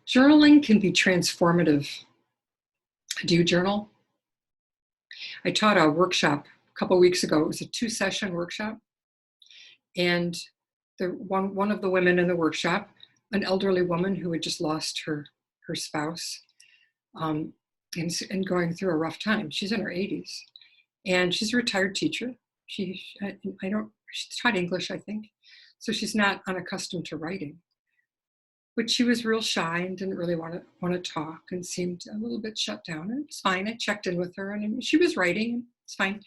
Journaling can be transformative. Do you journal? I taught a workshop a couple of weeks ago. It was a 2-session workshop. And one of the women in the workshop, an elderly woman who had just lost her spouse, and going through a rough time. She's in her 80s. And she's a retired teacher. She taught English, I think. So she's not unaccustomed to writing. But she was real shy and didn't really want to talk and seemed a little bit shut down. And it's fine. I checked in with her and she was writing. It's fine.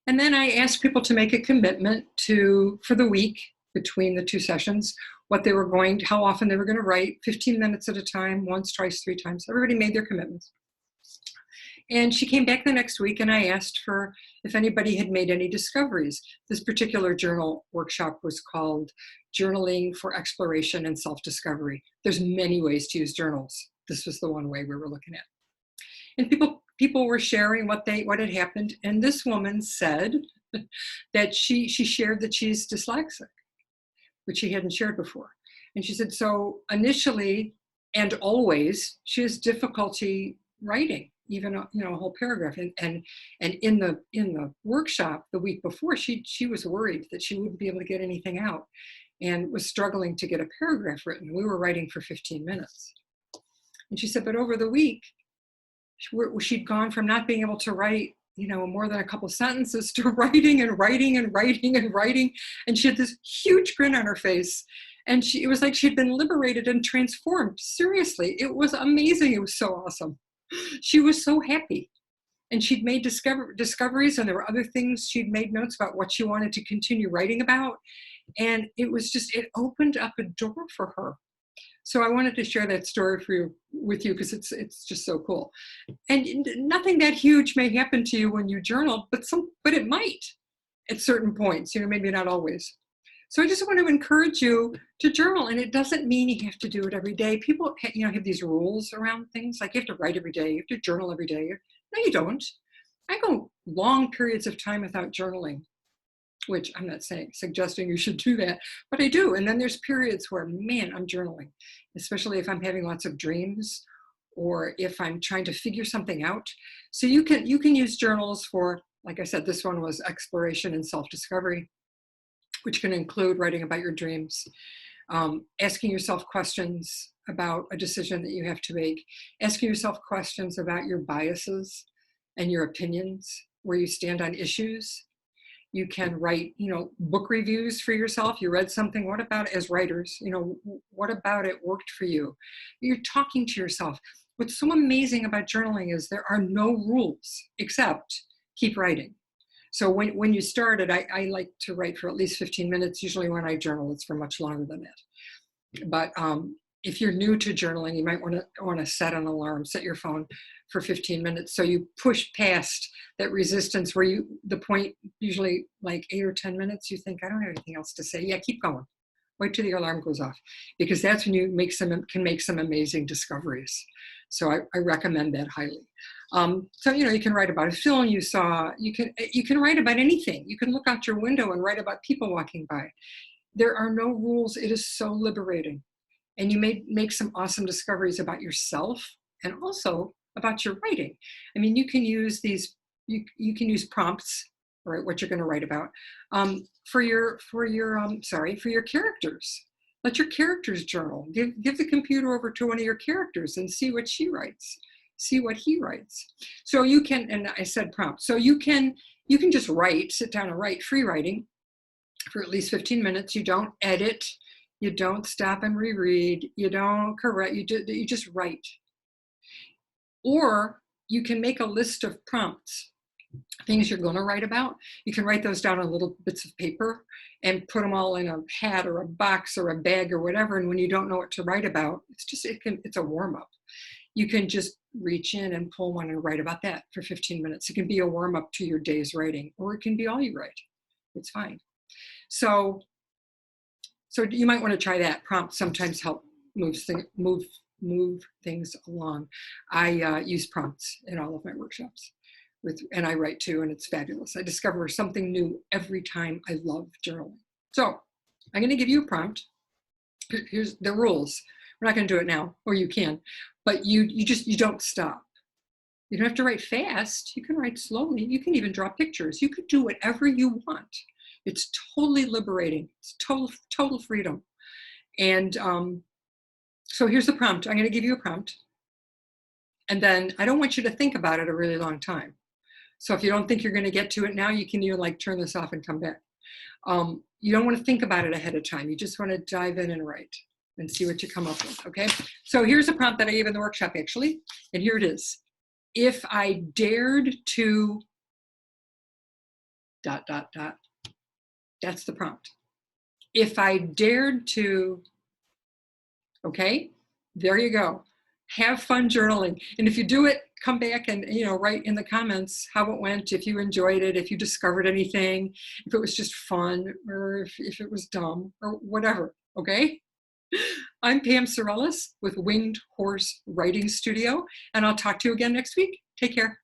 And then I asked people to make a commitment for the week between the 2 sessions, how often they were going to write, 15 minutes at a time, once, twice, 3 times. Everybody made their commitments. And she came back the next week and I asked her if anybody had made any discoveries. This particular journal workshop was called Journaling for Exploration and Self-Discovery. There's many ways to use journals. This was the one way we were looking at. And people were sharing what had happened. And this woman said that she shared that she's dyslexic, which she hadn't shared before. And she said, so initially and always, she has difficulty writing, even a whole paragraph. And in the workshop the week before, she was worried that she wouldn't be able to get anything out and was struggling to get a paragraph written. We were writing for 15 minutes. And she said, but over the week, she'd gone from not being able to write, more than a couple sentences to writing and writing and writing and writing. And she had this huge grin on her face. And it was like she'd been liberated and transformed. Seriously, it was amazing. It was so awesome. She was so happy. And she'd made discoveries, and there were other things. She'd made notes about what she wanted to continue writing about. And it opened up a door for her. So I wanted to share that story with you because it's just so cool. And nothing that huge may happen to you when you journal, but it might at certain points, maybe not always. So I just want to encourage you to journal, and it doesn't mean you have to do it every day. People, have these rules around things, like you have to write every day, you have to journal every day. No, you don't. I go long periods of time without journaling, which I'm not suggesting you should do that, but I do. And then there's periods where, man, I'm journaling, especially if I'm having lots of dreams or if I'm trying to figure something out. So you can use journals for, like I said, this one was exploration and self-discovery, which can include writing about your dreams, asking yourself questions about a decision that you have to make, asking yourself questions about your biases and your opinions, where you stand on issues. You can write, book reviews for yourself. You read something. What about, as writers, what about it worked for you? You're talking to yourself. What's so amazing about journaling is there are no rules except keep writing. So when you started, I like to write for at least 15 minutes. Usually when I journal, it's for much longer than that. But if you're new to journaling, you might want to set an alarm, set your phone for 15 minutes. So you push past that resistance where the point, usually like 8 or 10 minutes, you think, I don't have anything else to say. Yeah, keep going. Wait till the alarm goes off, because that's when you can make some amazing discoveries. So I recommend that highly. So, you can write about a film you saw. You can write about anything. You can look out your window and write about people walking by. There are no rules. It is so liberating. And you may make some awesome discoveries about yourself and also about your writing. I mean, you can use you can use prompts, right, what you're going to write about, for your characters. Let your characters journal. Give the computer over to one of your characters and see what she writes, see what he writes. So you can, and I said prompt, so you can just sit down and write, free writing for at least 15 minutes. You don't edit, you don't stop and reread, you don't correct, you just write. Or you can make a list of prompts, things you're going to write about. You can write those down on little bits of paper and put them all in a hat or a box or a bag or whatever. And when you don't know what to write about, it's a warm up. You can just reach in and pull one and write about that for 15 minutes. It can be a warm up to your day's writing, or it can be all you write. It's fine. So you might want to try that. Prompts sometimes help move things along. I use prompts in all of my workshops. And I write too, and it's fabulous. I discover something new every time. I love journaling. So I'm going to give you a prompt. Here's the rules. We're not going to do it now, or you can, but you don't stop. You don't have to write fast. You can write slowly. You can even draw pictures. You could do whatever you want. It's totally liberating. It's total freedom. And so here's the prompt. I'm going to give you a prompt. And then I don't want you to think about it a really long time. So if you don't think you're going to get to it now, you can either like turn this off and come back. You don't want to think about it ahead of time. You just want to dive in and write and see what you come up with, okay? So here's a prompt that I gave in the workshop, actually, and here it is. If I dared to ... That's the prompt. If I dared to... Okay, there you go. Have fun journaling. And if you do it, come back and write in the comments how it went, if you enjoyed it, if you discovered anything, if it was just fun, or if it was dumb, or whatever, okay? I'm Pam Sorellis with Winged Horse Writing Studio, and I'll talk to you again next week. Take care.